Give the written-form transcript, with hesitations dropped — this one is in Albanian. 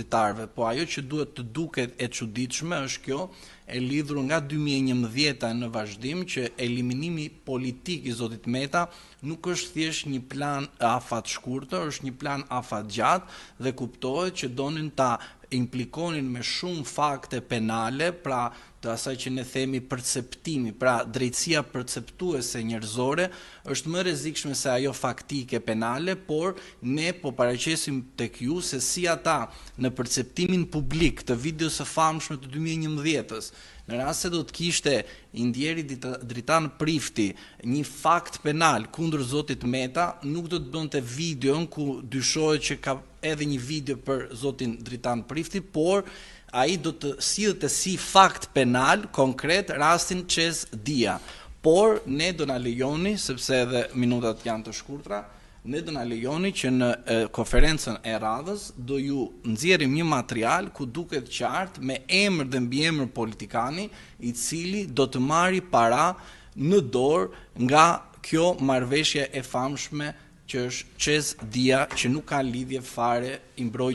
opozitarëve, po ajo që duhet të duket e çuditshme është kjo, e lidhur nga 2011 në vazhdim, që eliminimi politik i zotit Meta nuk është thjesht një plan afat shkurtër, është një plan afat gjatë dhe kuptohet që donin ta implikonin me shumë fakte penale, pra të asaj që ne themi perceptimi, pra drejtësia perceptuese njerëzore është më rrezikshme se ajo faktike penale, por ne po paraqesim tek ju se si ata në perceptimin publik të videos së famshme të 2011-s, në rast se do të kishte i ndjeri Dritan Prifti një fakt penal kundër zotit Meta, nuk do të bënte videon ku dyshohet që ka edhe një video për zotin Dritan Prifti, por ai do të sillte si fakt penal konkret rastin Qez Dia. Por ne do na lejoni, sepse edhe minutat janë të shkurtra, ne do na lejoni që në konferencën e radhës do ju nxjerrim një material ku duket qartë me emër dhe mbiemër politikani i cili do të marri para në dorë nga kjo marrëveshje e famshme që është Qez Dia, që nuk ka lidhje fare i mbrojtjes